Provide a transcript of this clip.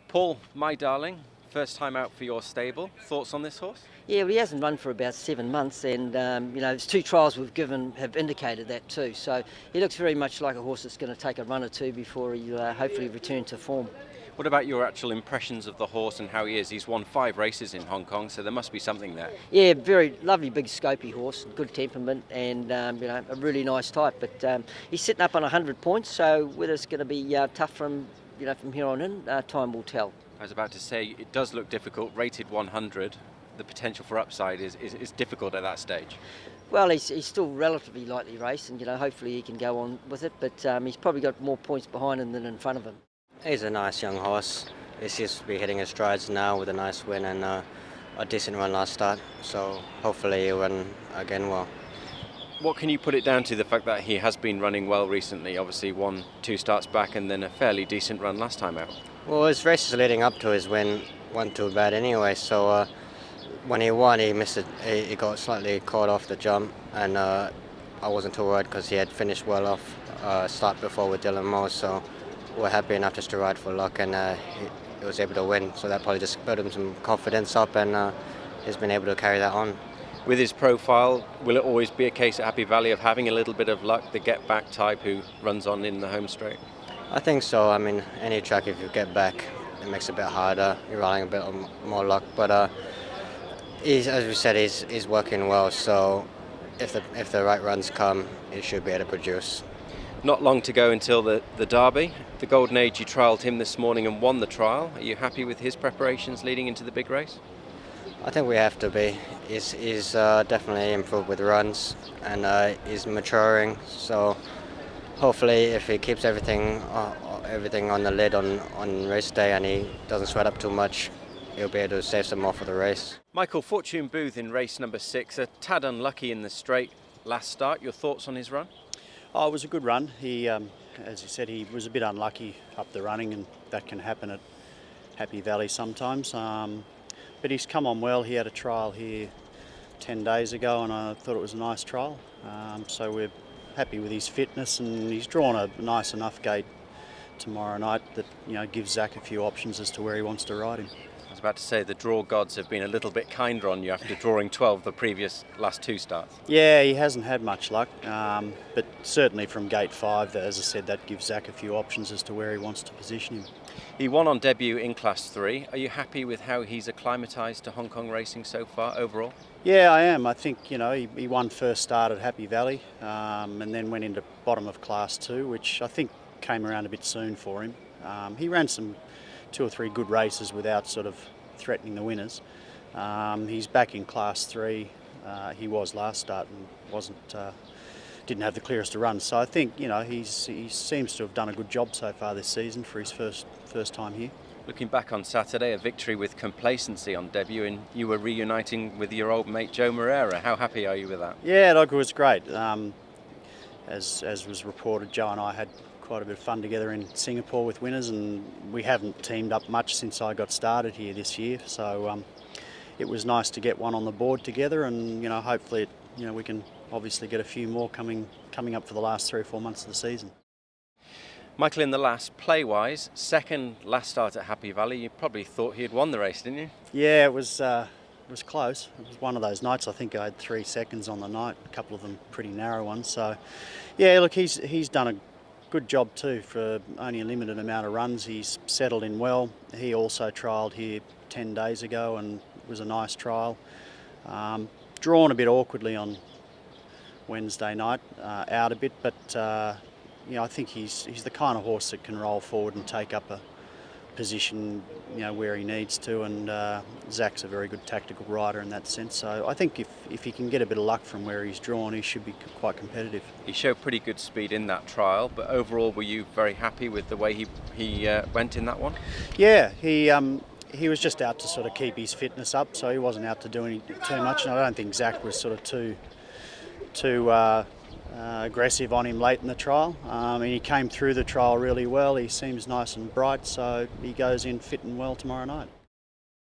Paul, my darling, first time out for your stable. Thoughts on this horse? Yeah, well, he hasn't run for about 7 months, and there's 2 trials we've given have indicated that too. So he looks very much like a horse that's going to take a run or two before he hopefully return to form. What about your actual impressions of the horse and how he is? He's won 5 races in Hong Kong, so there must be something there. Yeah, very lovely, big, scopy horse, good temperament, and a really nice type. But he's sitting up on 100 points, so whether it's going to be tough from here on in, time will tell. I was about to say, it does look difficult, rated 100. The potential for upside is difficult at that stage. Well, he's still relatively lightly raced, and hopefully he can go on with it. But he's probably got more points behind him than in front of him. He's a nice young horse. He seems to be hitting his strides now with a nice win and a decent run last start. So hopefully he'll run again well. What can you put it down to, the fact that he has been running well recently? Obviously won 2 starts back and then a fairly decent run last time out. Well, his races leading up to his win weren't too bad anyway. So when he won, he missed it. He got slightly caught off the jump, and I wasn't too worried because he had finished well off start before with Dylan Moore. So we're happy enough just to ride for luck, and he was able to win. So that probably just built him some confidence up, and he's been able to carry that on. With his profile, will it always be a case at Happy Valley of having a little bit of luck, the get-back type who runs on in the home straight? I think so. I mean, any track, if you get back, it makes it a bit harder. You're relying a bit more luck, but as we said, he's working well. So if the right runs come, he should be able to produce. Not long to go until the Derby. The Golden Age, you trialled him this morning and won the trial. Are you happy with his preparations leading into the big race? I think we have to be. He's definitely improved with runs, and he's maturing. So hopefully, if he keeps everything on the lid on race day and he doesn't sweat up too much, he'll be able to save some more for the race. Michael, Fortune Booth in race number 6, a tad unlucky in the straight last start. Your thoughts on his run? Oh, it was a good run. He, as you said, he was a bit unlucky up the running, and that can happen at Happy Valley sometimes. But he's come on well. He had a trial here 10 days ago, and I thought it was a nice trial. So we're happy with his fitness, and he's drawn a nice enough gate tomorrow night that gives Zach a few options as to where he wants to ride him. I was about to say the draw gods have been a little bit kinder on you after drawing 12 the last 2 starts. Yeah, he hasn't had much luck, but certainly from gate 5, as I said, that gives Zach a few options as to where he wants to position him. He won on debut in Class 3. Are you happy with how he's acclimatised to Hong Kong racing so far overall? Yeah, I am. I think he won first start at Happy Valley, and then went into bottom of Class 2, which I think came around a bit soon for him. He ran some 2 or 3 good races without sort of threatening the winners. He's back in Class 3. He was last start and didn't have the clearest to run. So I think he seems to have done a good job so far this season for his first time here. Looking back on Saturday, a victory with complacency on debut, and you were reuniting with your old mate Joe Moreira. How happy are you with that? Yeah, look, it was great. As was reported, Joe and I had quite a bit of fun together in Singapore with winners, and we haven't teamed up much since I got started here this year. So it was nice to get one on the board together, and hopefully we can obviously get a few more coming up for the last 3 or 4 months of the season. Michael, in the last, play-wise, second last start at Happy Valley, you probably thought he had won the race, didn't you? Yeah, it was close. It was one of those nights. I think I had 3 seconds on the night, a couple of them pretty narrow ones. So, yeah, look, he's done a good job too for only a limited amount of runs. He's settled in well. He also trialled here 10 days ago, and it was a nice trial. Drawn a bit awkwardly on Wednesday night, out a bit, but I think he's the kind of horse that can roll forward and take up a position where he needs to, and Zach's a very good tactical rider in that sense. So I think if he can get a bit of luck from where he's drawn, he should be quite competitive. He showed pretty good speed in that trial, but overall were you very happy with the way he went in that one? Yeah, he was just out to sort of keep his fitness up, so he wasn't out to do too much, and I don't think Zach was sort of too aggressive on him late in the trial. He came through the trial really well. He seems nice and bright, so he goes in fit and well tomorrow night.